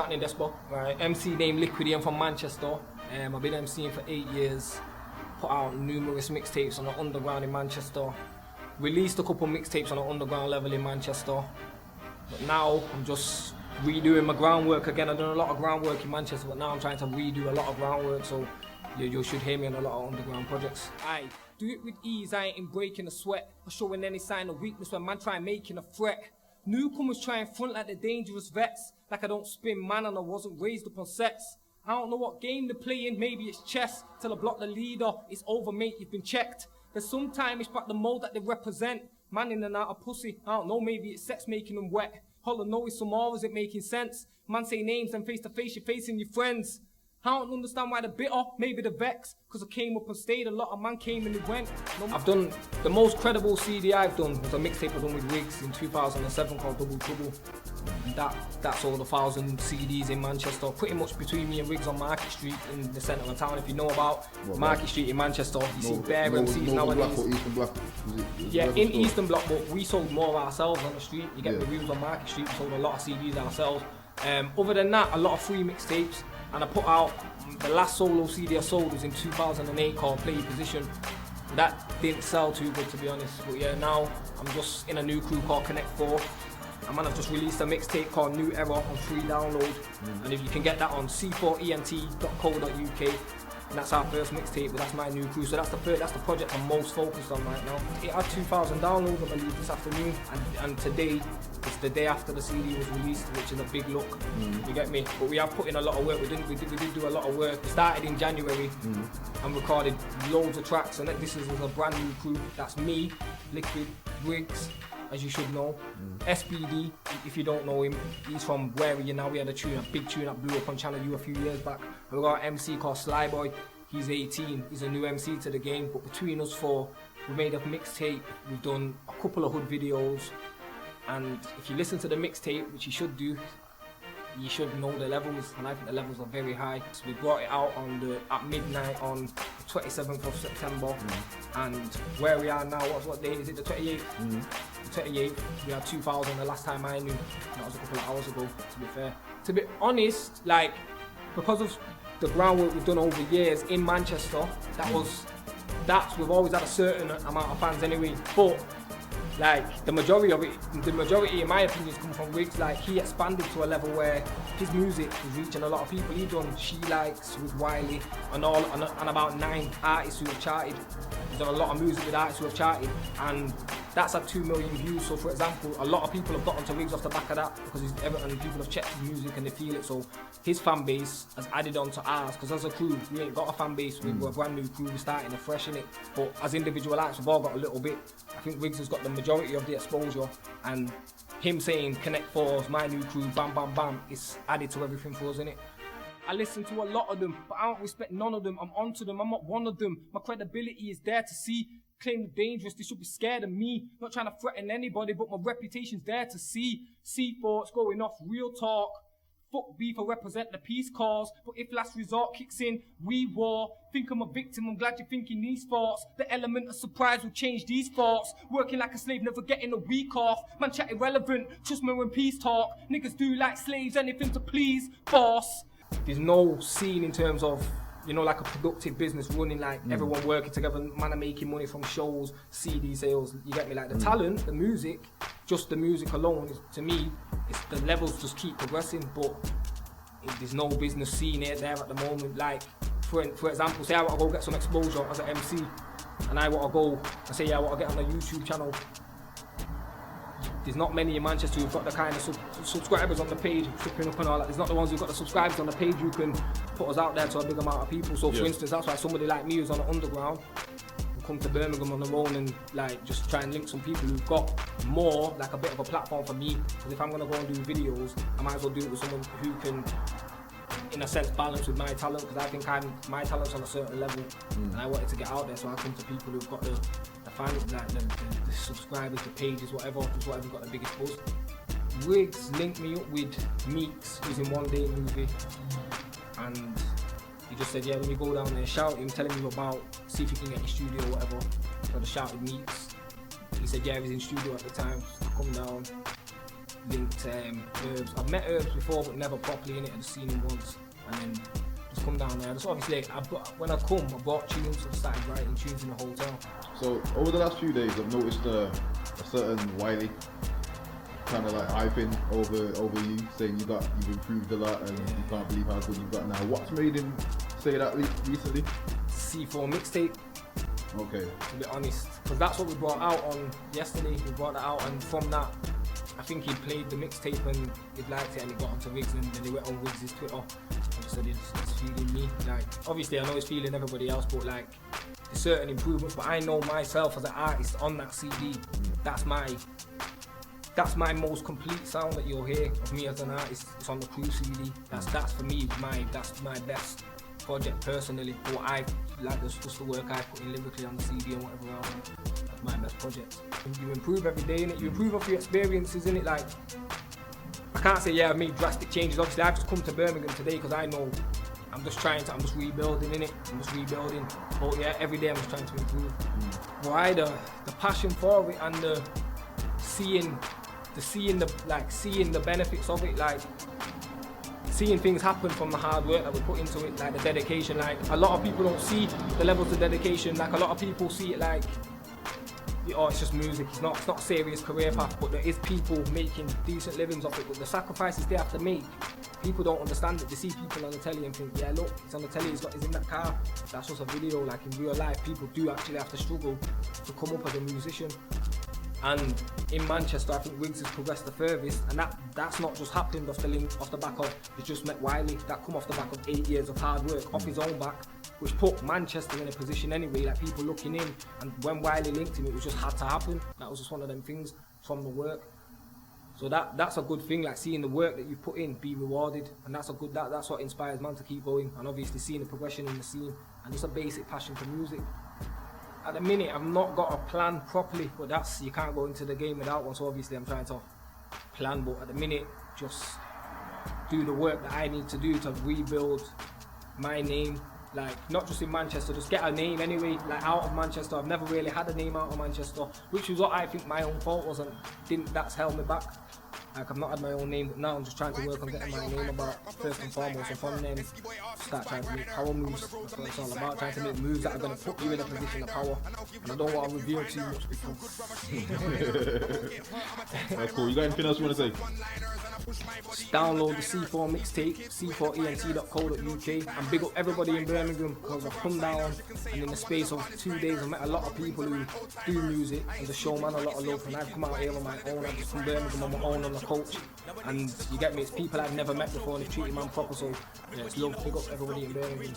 happening, Despo? Right, MC named Liquid.e. I'm from Manchester. I've been MCing for 8 years. Put out numerous mixtapes on the underground in Manchester. Released a couple mixtapes on the underground level in Manchester. But now I'm just redoing my groundwork again. I've done a lot of groundwork in Manchester, but now I'm trying to redo a lot of groundwork. So you should hear me on a lot of underground projects. Aye, do it with ease. I ain't breaking a sweat or showing any sign of weakness when man try making a threat. Newcomers try and front like the dangerous vets, like I don't spin man and I wasn't raised up on sets. I don't know what game they're playing, maybe it's chess. Till I block the leader, it's over mate, you've been checked. There's sometimes it's about the mold that they represent. Man in and out of pussy, I don't know, maybe it's sex making them wet. All I know is some more isn't making sense. Man say names and face to face you're facing your friends. I don't understand why they're bitter, maybe they're vexed. Cause I came up and stayed, a lot of man came and they went. I've done, the most credible CD I've done was a mixtape I've done with Riggs in 2007 called Double Trouble. And that's all the 1,000 CDs in Manchester, pretty much between me and Riggs on Market Street in the centre of town. If you know about Market Street in Manchester, you see bare MCs nowadays. Block or Eastern Block? Yeah, in Eastern Block, but we sold more ourselves on the street. You get the reviews on Market Street, we sold a lot of CDs ourselves. Other than that, a lot of free mixtapes. And I put out, the last solo CD I sold was in 2008 called Play Your Position. That didn't sell too good, to be honest. But yeah, now I'm just in a new crew called Connect 4. And man, I've just released a mixtape called New Era on free download. And if you can get that on c4ent.co.uk. And that's our first mixtape, but that's my new crew. So that's the project I'm most focused on right now. It had 2,000 downloads, I believe, this afternoon. And today, it's the day after the CD was released, which is a big look. You get me? But we have put in a lot of work. We did do a lot of work. We started in January and recorded loads of tracks. And this is a brand new crew. That's me, Liquid, Riggs, as you should know. SBD, if you don't know him, he's from Where Are You Now. We had a big tune that blew up on Channel U a few years back. We got an MC called Slyboy. He's 18, he's a new MC to the game, but between us four, we made a mixtape. We've done a couple of hood videos, and if you listen to the mixtape, which you should do, you should know the levels, and I think the levels are very high. So we brought it out at midnight on the 27th of September, and where we are now, what day is it, the 28th? The 28th, we had 2,000 the last time I knew. That was a couple of hours ago, to be fair. To be honest, like, because of the groundwork we've done over years in Manchester, we've always had a certain amount of fans anyway, but like the majority in my opinion has come from Riggs. Like, he expanded to a level where his music is reaching a lot of people. He done She Likes with Wiley and about 9 artists who have charted. He's done a lot of music with artists who have charted, and that's at 2 million views. So for example, a lot of people have got onto Riggs off the back of that because he's Everton, people have checked his music and they feel it. So his fan base has added on to ours, because as a crew, we ain't got a fan base. We're a brand new crew, we're starting afresh in it. But as individual acts, we've all got a little bit. I think Riggs has got the majority of the exposure, and him saying Connect 4 is my new crew, bam, bam, bam, it's added to everything for us, innit? I listen to a lot of them, but I don't respect none of them. I'm onto them, I'm not one of them. My credibility is there to see. Claim the dangerous, they should be scared of me. Not trying to threaten anybody, but my reputation's there to see. C4, it's going off, real talk. Fuck beef, I represent the peace cause. But if last resort kicks in, we war. Think I'm a victim, I'm glad you're thinking these thoughts. The element of surprise will change these thoughts. Working like a slave, never getting a week off. Man chat irrelevant, trust me when peace talk. Niggas do like slaves, anything to please, boss. There's no scene in terms of, you know, like a productive business running, like everyone working together, man are making money from shows, CD sales, you get me? Like the talent, the music, just the music alone, to me, it's the levels just keep progressing, but there's no business scene there at the moment. Like, for example, say I want to go get some exposure as an MC, and I want to go and say, yeah, I want to get on a YouTube channel. There's not many in Manchester who've got the kind of subscribers on the page, flipping up and all that. There's not the ones who've got the subscribers on the page who can put us out there to a big amount of people. So for instance, that's why somebody like me who's on the underground will come to Birmingham on their own and like just try and link some people who've got more, like a bit of a platform for me. Because if I'm gonna go and do videos, I might as well do it with someone who can, in a sense, balance with my talent, because I think my talent's on a certain level, and I wanted to get out there, so I come to people who've got the fans, like the subscribers, the pages, whatever's got the biggest buzz. Riggs linked me up with Meeks, who's in One Day Movie, and he just said, yeah, when you go down there, shout him, tell him about, see if you can get in the studio or whatever. So I shouted Meeks. He said, yeah, he was in studio at the time, so I come down, linked Herbs. I've met Herbs before, but never properly in it. I just seen him once, and then just come down there. Just obviously, when I bought tunes, I started writing tunes in the hotel. So over the last few days, I've noticed a certain Wiley kind of like hyping over you, saying you've improved a lot, and you can't believe how good you've got now. What's made him say that recently? C4 mixtape. Okay. To be honest, because that's what we brought out on yesterday. We brought that out, and from that, I think he played the mixtape and he liked it, and he got onto Wiggs, and then he went on Wiggs' Twitter and said it's feeling me. Like, obviously, I know it's feeling everybody else, but like, there's certain improvements. But I know myself as an artist on that CD, that's my most complete sound that you'll hear of me as an artist. It's on the Crew CD. That's for me that's my best project personally. What I like, just the work I put in lyrically on the CD and whatever else. That's my best project. You improve every day, innit? You improve off your experiences, innit? Like, I can't say I've made drastic changes. Obviously, I've just come to Birmingham today because I know I'm just rebuilding, innit? I'm just rebuilding. But yeah, every day I'm just trying to improve. Why the passion for it and the seeing the benefits of it, like seeing things happen from the hard work that we put into it, like the dedication. Like, a lot of people don't see the levels of dedication. Like, a lot of people see it like, oh, it's just music. It's not a serious career path. But there is people making decent livings off it. But the sacrifices they have to make, people don't understand it. They see people on the telly and think, yeah, look, it's on the telly. He's in that car. That's just a video. Like, in real life, people do actually have to struggle to come up as a musician. And in Manchester, I think Wiggs has progressed the furthest, and that's not just happened off the back of, he's just met Wiley. That come off the back of 8 years of hard work off his own back, which put Manchester in a position anyway, like people looking in. And when Wiley linked him, it was just had to happen. That was just one of them things from the work. So that's a good thing, like seeing the work that you put in be rewarded, and that's what inspires man to keep going. And obviously seeing the progression in the scene, and just a basic passion for music. At the minute, I've not got a plan properly, but you can't go into the game without one, so obviously I'm trying to plan. But at the minute, just do the work that I need to do to rebuild my name, like not just in Manchester, just get a name anyway, like out of Manchester. I've never really had a name out of Manchester, which was what I think my own fault was, and that's held me back. Like, I've not had my own name, but now I'm just trying to work on getting my name about first and foremost, and from then start trying to make power moves. That's what it's all about, trying to make moves that are going to put you in a position of power. And I don't want to reveal too much before. That's cool. You got anything else you want to say? Just download the C4 mixtape, c4ent.co.uk, and big up everybody in Birmingham, because I've come down and in the space of 2 days I've met a lot of people who do music and just show man a lot of love, and I've come out here on my own. I'm just from Birmingham on my own on the coach, and you get me, it's people I've never met before and they've treated man proper, so yeah, it's love, big up everybody in Birmingham.